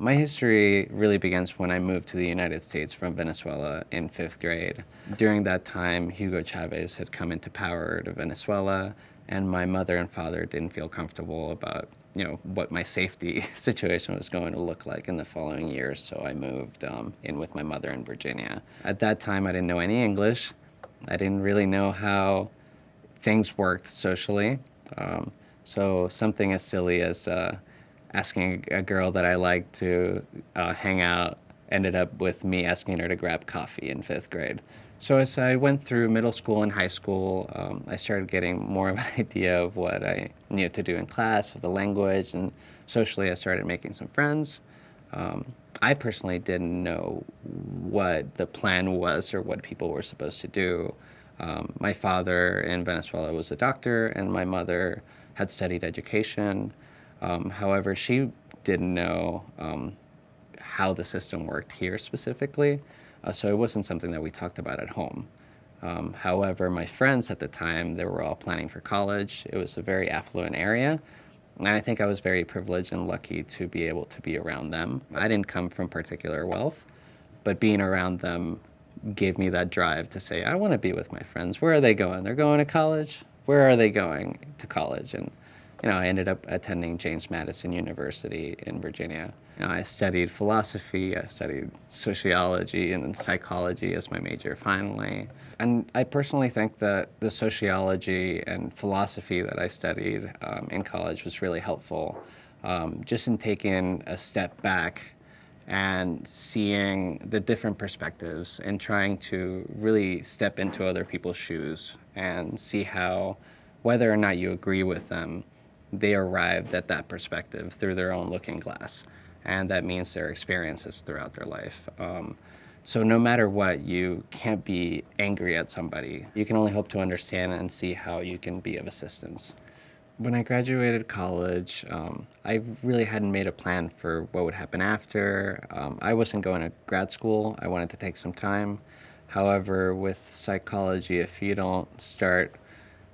My history really begins when I moved to the United States from Venezuela in fifth grade. During that time, Hugo Chavez had come into power to Venezuela, and my mother and father didn't feel comfortable about, what my safety situation was going to look like in the following years. So I moved in with my mother in Virginia. At that time, I didn't know any English. I didn't really know how things worked socially. Um, so something as silly as asking a girl that I liked to hang out ended up with me asking her to grab coffee in fifth grade. So as I went through middle school and high school, I started getting more of an idea of what I needed to do in class, of the language, and socially I started making some friends. Um, I personally didn't know what the plan was or what people were supposed to do. My father in Venezuela was a doctor, and my mother had studied education. However, she didn't know how the system worked here specifically, so it wasn't something that we talked about at home. However, my friends at the time, they were all planning for college. It was a very affluent area, and I think I was very privileged and lucky to be able to be around them. I didn't come from particular wealth, but being around them gave me that drive to say, I want to be with my friends. Where are they going? They're going to college? Where are they going to college? And I ended up attending James Madison University in Virginia. I studied philosophy, I studied sociology and then psychology as my major finally. And I personally think that the sociology and philosophy that I studied in college was really helpful, just in taking a step back and seeing the different perspectives and trying to really step into other people's shoes and see how, whether or not you agree with them, they arrived at that perspective through their own looking glass. And that means their experiences throughout their life. So no matter what, you can't be angry at somebody. You can only hope to understand and see how you can be of assistance. When I graduated college, I really hadn't made a plan for what would happen after. I wasn't going to grad school. I wanted to take some time. However, with psychology, if you don't start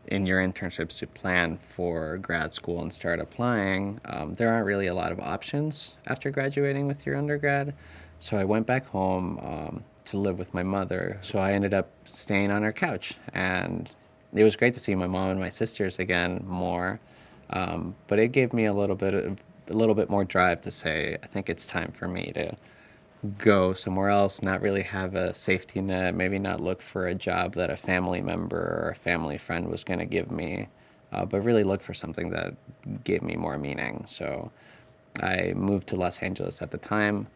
in your internships to plan for grad school and start applying, there aren't really a lot of options after graduating with your undergrad. So I went back home to live with my mother. So I ended up staying on her couch, and it was great to see my mom and my sisters again more. But it gave me a little bit more drive to say, I think it's time for me to go somewhere else, not really have a safety net, maybe not look for a job that a family member or a family friend was going to give me, but really look for something that gave me more meaning. So I moved to Los Angeles at the time.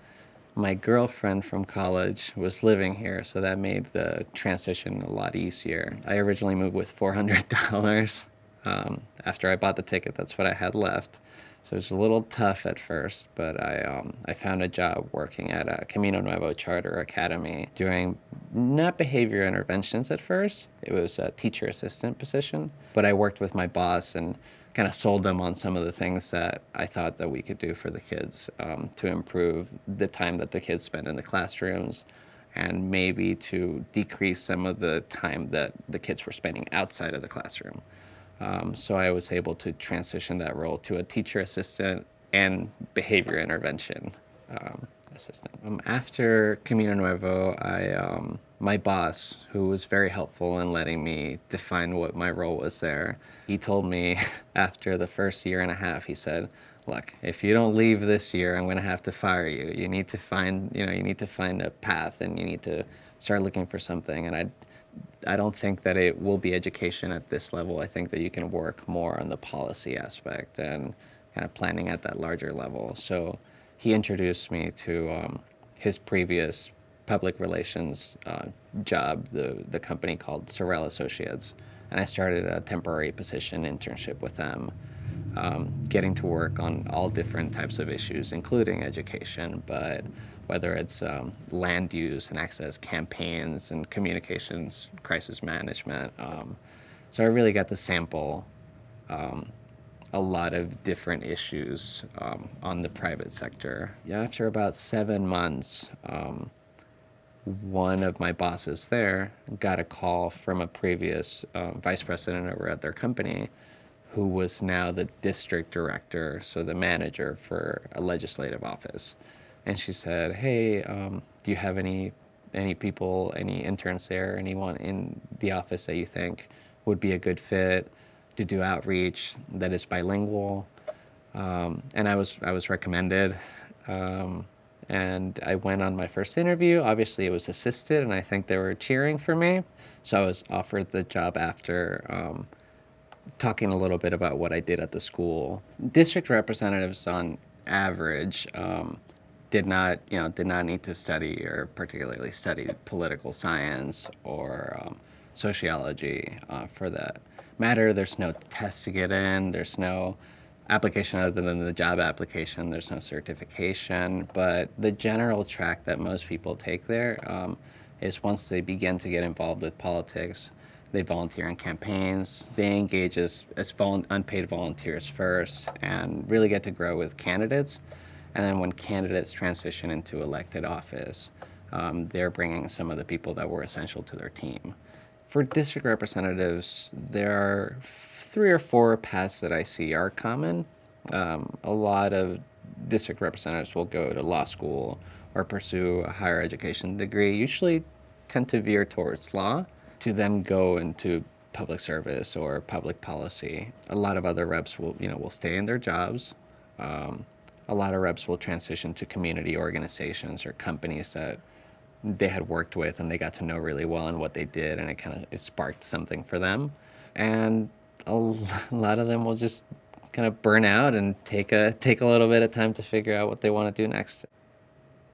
My girlfriend from college was living here, so that made the transition a lot easier. I originally moved with $400. After I bought the ticket, that's what I had left. So it was a little tough at first, but I found a job working at a Camino Nuevo Charter Academy doing not behavior interventions at first. It was a teacher assistant position, but I worked with my boss and kind of sold them on some of the things that I thought that we could do for the kids to improve the time that the kids spend in the classrooms and maybe to decrease some of the time that the kids were spending outside of the classroom. So I was able to transition that role to a teacher assistant and behavior intervention assistant. After Camino Nuevo, my boss, who was very helpful in letting me define what my role was there, he told me after the first year and a half, he said, look, if you don't leave this year, I'm going to have to fire you. You need to find, you need to find a path and you need to start looking for something. And I don't think that it will be education at this level. I think that you can work more on the policy aspect and kind of planning at that larger level. So he introduced me to his previous public relations job, the company called Sorrell Associates. And I started a temporary position internship with them, getting to work on all different types of issues, including education, but whether it's land use and access campaigns and communications, crisis management. So I really got to sample a lot of different issues on the private sector. Yeah, after about 7 months, one of my bosses there got a call from a previous vice president over at their company who was now the district director, so the manager for a legislative office. and she said, "Hey, do you have any people, any interns there, anyone in the office that you think would be a good fit to do outreach that is bilingual?" And I was recommended, um, and I went on my first interview. Obviously, it was assisted, and I think they were cheering for me. So I was offered the job after talking a little bit about what I did at the school. District representatives, on average, did not need to study or particularly study political science or sociology for that matter. There's no test to get in. There's no application other than the job application. There's no certification. But the general track that most people take there is once they begin to get involved with politics, they volunteer in campaigns. They engage as unpaid volunteers first and really get to grow with candidates. And then when candidates transition into elected office, they're bringing some of the people that were essential to their team. For district representatives, there are 3 or 4 paths that I see are common. A lot of district representatives will go to law school or pursue a higher education degree, usually tend to veer towards law, to then go into public service or public policy. A lot of other reps will stay in their jobs. Um, a lot of reps will transition to community organizations or companies that they had worked with and they got to know really well and what they did, and it sparked something for them. And lot of them will just kind of burn out and take a little bit of time to figure out what they want to do next.